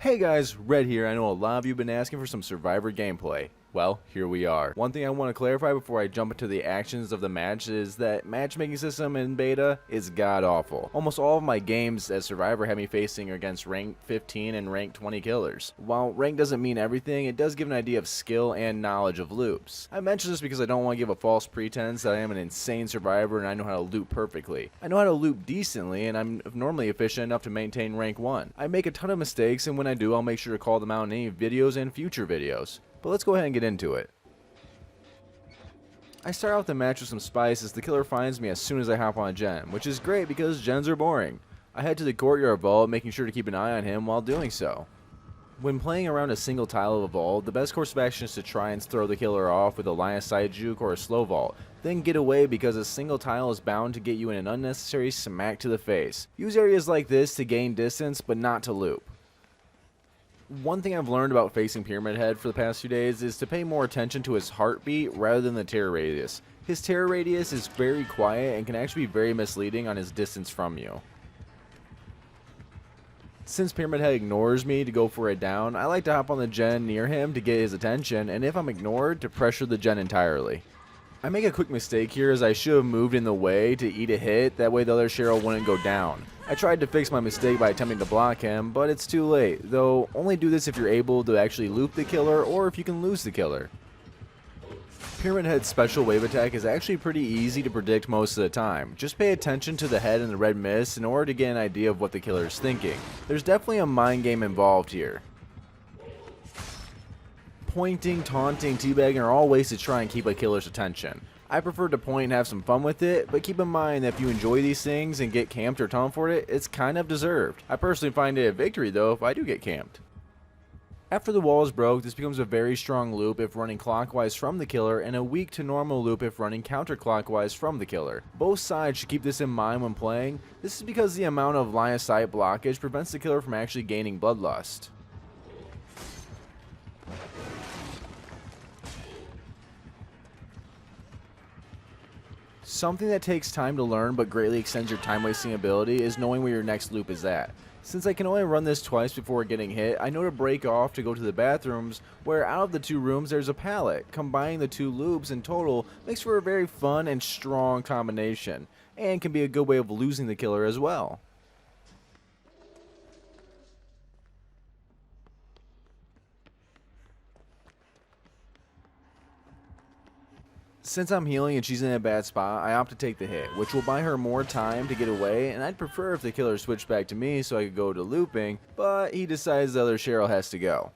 Hey guys, Red here. I know a lot of you have been asking for some Survivor gameplay. Well, here we are. One thing I want to clarify before I jump into the actions of the match is that matchmaking system in beta is god-awful. Almost all of my games as Survivor have me facing against rank 15 and rank 20 killers. While rank doesn't mean everything, it does give an idea of skill and knowledge of loops. I mention this because I don't want to give a false pretense that I am an insane Survivor and I know how to loop perfectly. I know how to loop decently and I'm normally efficient enough to maintain rank 1. I make a ton of mistakes and when I do, I'll make sure to call them out in any videos and future videos. But let's go ahead and get into it. I start out the match with some spice as the killer finds me as soon as I hop on a gen, which is great because gens are boring. I head to the courtyard vault, making sure to keep an eye on him while doing so. When playing around a single tile of a vault, the best course of action is to try and throw the killer off with a line of sight juke or a slow vault, then get away because a single tile is bound to get you in an unnecessary smack to the face. Use areas like this to gain distance, but not to loop. One thing I've learned about facing Pyramid Head for the past few days is to pay more attention to his heartbeat rather than the terror radius. His terror radius is very quiet and can actually be very misleading on his distance from you. Since Pyramid Head ignores me to go for a down, I like to hop on the gen near him to get his attention, and if I'm ignored, to pressure the gen entirely. I make a quick mistake here as I should have moved in the way to eat a hit, that way the other Cheryl wouldn't go down. I tried to fix my mistake by attempting to block him, but it's too late, though only do this if you're able to actually loop the killer or if you can lose the killer. Pyramid Head's special wave attack is actually pretty easy to predict most of the time. Just pay attention to the head and the red mist in order to get an idea of what the killer is thinking. There's definitely a mind game involved here. Pointing, taunting, teabagging are all ways to try and keep a killer's attention. I prefer to point and have some fun with it, but keep in mind that if you enjoy these things and get camped or taunted for it, it's kind of deserved. I personally find it a victory though if I do get camped. After the wall is broke, this becomes a very strong loop if running clockwise from the killer and a weak to normal loop if running counterclockwise from the killer. Both sides should keep this in mind when playing. This is because the amount of line of sight blockage prevents the killer from actually gaining bloodlust. Something that takes time to learn but greatly extends your time wasting ability is knowing where your next loop is at. Since I can only run this twice before getting hit, I know to break off to go to the bathrooms, where out of the two rooms there's a pallet. Combining the two loops in total makes for a very fun and strong combination, and can be a good way of losing the killer as well. Since I'm healing and she's in a bad spot, I opt to take the hit, which will buy her more time to get away, and I'd prefer if the killer switched back to me so I could go to looping, but he decides the other Cheryl has to go.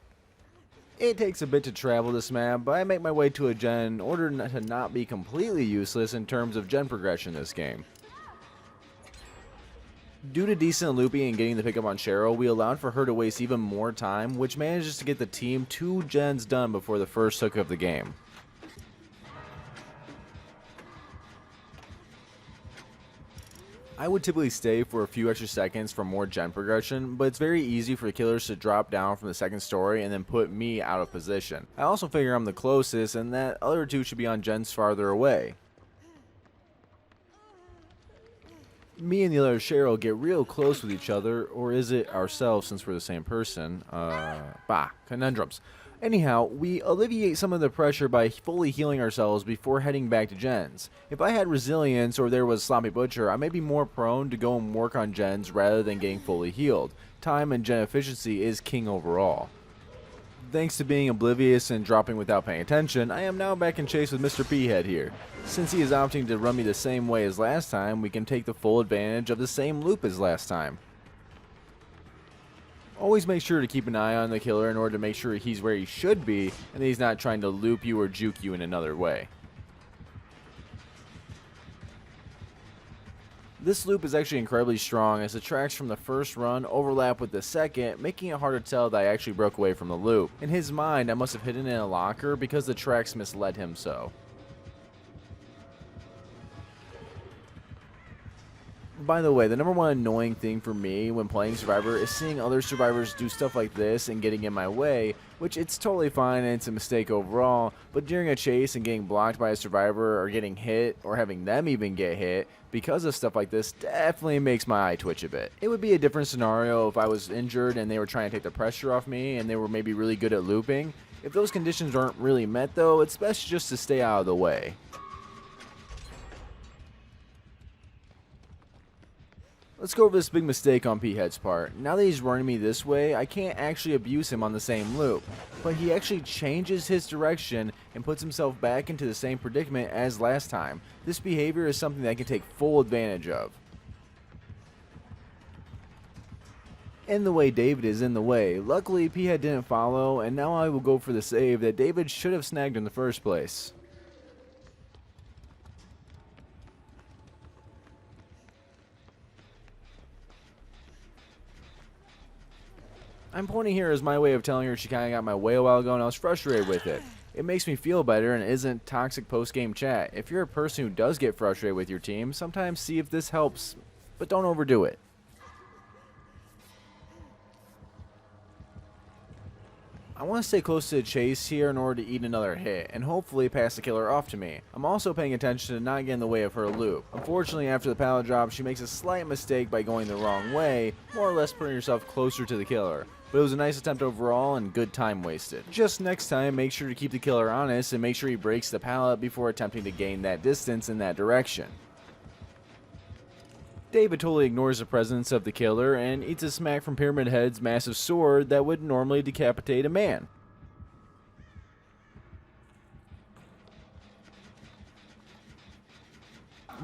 It takes a bit to travel this map, but I make my way to a gen in order to not be completely useless in terms of gen progression in this game. Due to decent looping and getting the pickup on Cheryl, we allowed for her to waste even more time, which manages to get the team 2 gens done before the first hook of the game. I would typically stay for a few extra seconds for more gen progression, but it's very easy for killers to drop down from the second story and then put me out of position. I also figure I'm the closest and that other two should be on gens farther away. Me and the other Cheryl get real close with each other, or is it ourselves since we're the same person? Conundrums. Anyhow, we alleviate some of the pressure by fully healing ourselves before heading back to gens. If I had resilience or there was Sloppy Butcher, I may be more prone to go and work on gens rather than getting fully healed. Time and gen efficiency is king overall. Thanks to being oblivious and dropping without paying attention, I am now back in chase with Mr. P-Head here. Since he is opting to run me the same way as last time, we can take the full advantage of the same loop as last time. Always make sure to keep an eye on the killer in order to make sure he's where he should be and that he's not trying to loop you or juke you in another way. This loop is actually incredibly strong as the tracks from the first run overlap with the second, making it hard to tell that I actually broke away from the loop. In his mind, I must have hidden in a locker because the tracks misled him so. By the way, the number one annoying thing for me when playing Survivor is seeing other survivors do stuff like this and getting in my way, which it's totally fine and it's a mistake overall, but during a chase and getting blocked by a survivor or getting hit or having them even get hit because of stuff like this definitely makes my eye twitch a bit. It would be a different scenario if I was injured and they were trying to take the pressure off me and they were maybe really good at looping. If those conditions aren't really met though, it's best just to stay out of the way. Let's go over this big mistake on P-Head's part. Now that he's running me this way, I can't actually abuse him on the same loop, but he actually changes his direction and puts himself back into the same predicament as last time. This behavior is something that I can take full advantage of. And the way David is in the way. Luckily, P-Head didn't follow, and now I will go for the save that David should have snagged in the first place. I'm pointing here as my way of telling her she kind of got my way a while ago and I was frustrated with it. It makes me feel better and isn't toxic post-game chat. If you're a person who does get frustrated with your team, sometimes see if this helps, but don't overdo it. I want to stay close to the chase here in order to eat another hit, and hopefully pass the killer off to me. I'm also paying attention to not get in the way of her loop. Unfortunately, after the pallet drop, she makes a slight mistake by going the wrong way, more or less putting herself closer to the killer. But it was a nice attempt overall and good time wasted. Just next time, make sure to keep the killer honest and make sure he breaks the pallet before attempting to gain that distance in that direction. David totally ignores the presence of the killer and eats a smack from Pyramid Head's massive sword that would normally decapitate a man.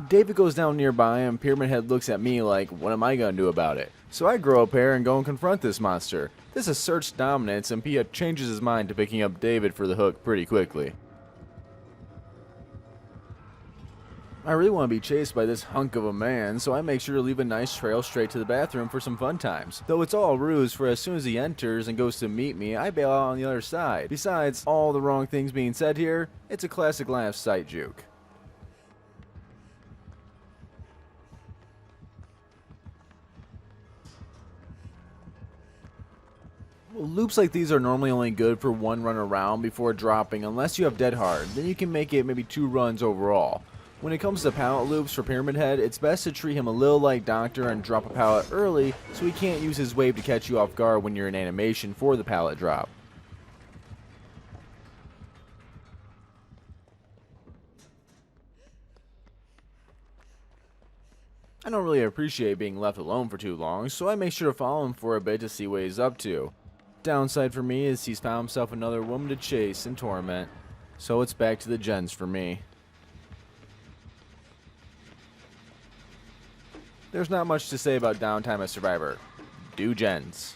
David goes down nearby and Pyramid Head looks at me like, what am I gonna do about it? So I grow up here and go and confront this monster. This asserts dominance and Pia changes his mind to picking up David for the hook pretty quickly. I really want to be chased by this hunk of a man, so I make sure to leave a nice trail straight to the bathroom for some fun times. Though it's all a ruse, for as soon as he enters and goes to meet me, I bail out on the other side. Besides all the wrong things being said here, it's a classic line of sight juke. Loops like these are normally only good for one run around before dropping unless you have dead hard, then you can make it maybe 2 runs overall. When it comes to pallet loops for Pyramid Head, it's best to treat him a little like Doctor and drop a pallet early so he can't use his wave to catch you off guard when you're in animation for the pallet drop. I don't really appreciate being left alone for too long, so I make sure to follow him for a bit to see what he's up to. Downside for me is he's found himself another woman to chase and torment, so it's back to the gens for me. There's not much to say about downtime as Survivor. Do gens.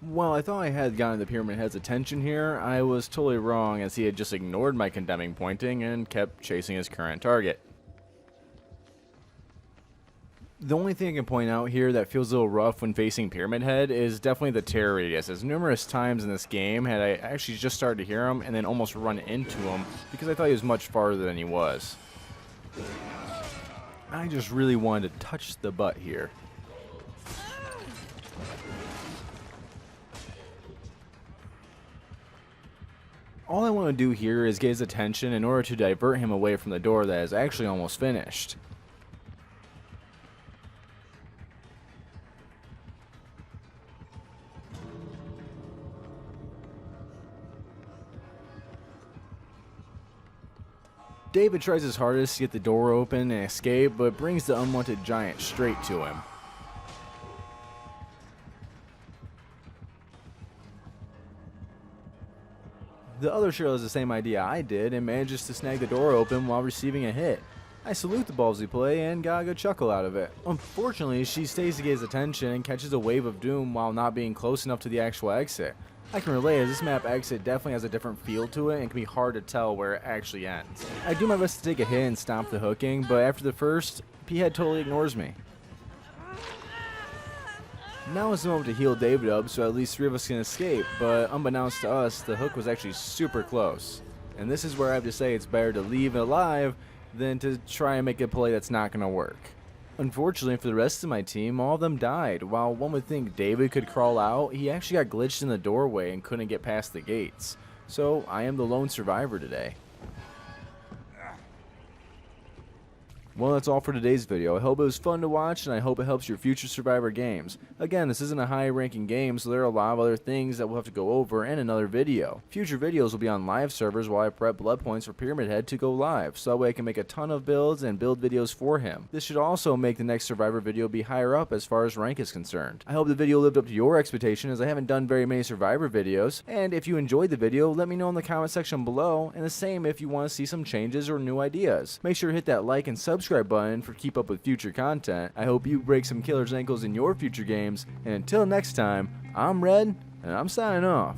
While I thought I had gotten the Pyramid Head's attention here, I was totally wrong as he had just ignored my condemning pointing and kept chasing his current target. The only thing I can point out here that feels a little rough when facing Pyramid Head is definitely the terror radius, as numerous times in this game had I actually just started to hear him and then almost run into him because I thought he was much farther than he was. I just really wanted to touch the butt here. All I want to do here is get his attention in order to divert him away from the door that is actually almost finished. David tries his hardest to get the door open and escape, but brings the unwanted giant straight to him. The other Cheryl has the same idea I did and manages to snag the door open while receiving a hit. I salute the ballsy play and got a good chuckle out of it. Unfortunately, she stays to get his attention and catches a wave of doom while not being close enough to the actual exit. I can relate as this map exit definitely has a different feel to it and can be hard to tell where it actually ends. I do my best to take a hit and stop the hooking, but after the first, P-Head totally ignores me. Now is the moment to heal David up so at least 3 of us can escape, but unbeknownst to us, the hook was actually super close. And this is where I have to say it's better to leave alive than to try and make a play that's not going to work. Unfortunately for the rest of my team, all of them died. While one would think David could crawl out, he actually got glitched in the doorway and couldn't get past the gates. So I am the lone survivor today. Well, that's all for today's video. I hope it was fun to watch, and I hope it helps your future Survivor games. Again, this isn't a high-ranking game, so there are a lot of other things that we'll have to go over in another video. Future videos will be on live servers while I prep blood points for Pyramid Head to go live, so that way I can make a ton of builds and build videos for him. This should also make the next Survivor video be higher up as far as rank is concerned. I hope the video lived up to your expectation, as I haven't done very many Survivor videos, and if you enjoyed the video, let me know in the comment section below, and the same if you want to see some changes or new ideas. Make sure to hit that like and subscribe button for keep up with future content. I hope you break some killers' ankles in your future games, and until next time, I'm Red, and I'm signing off.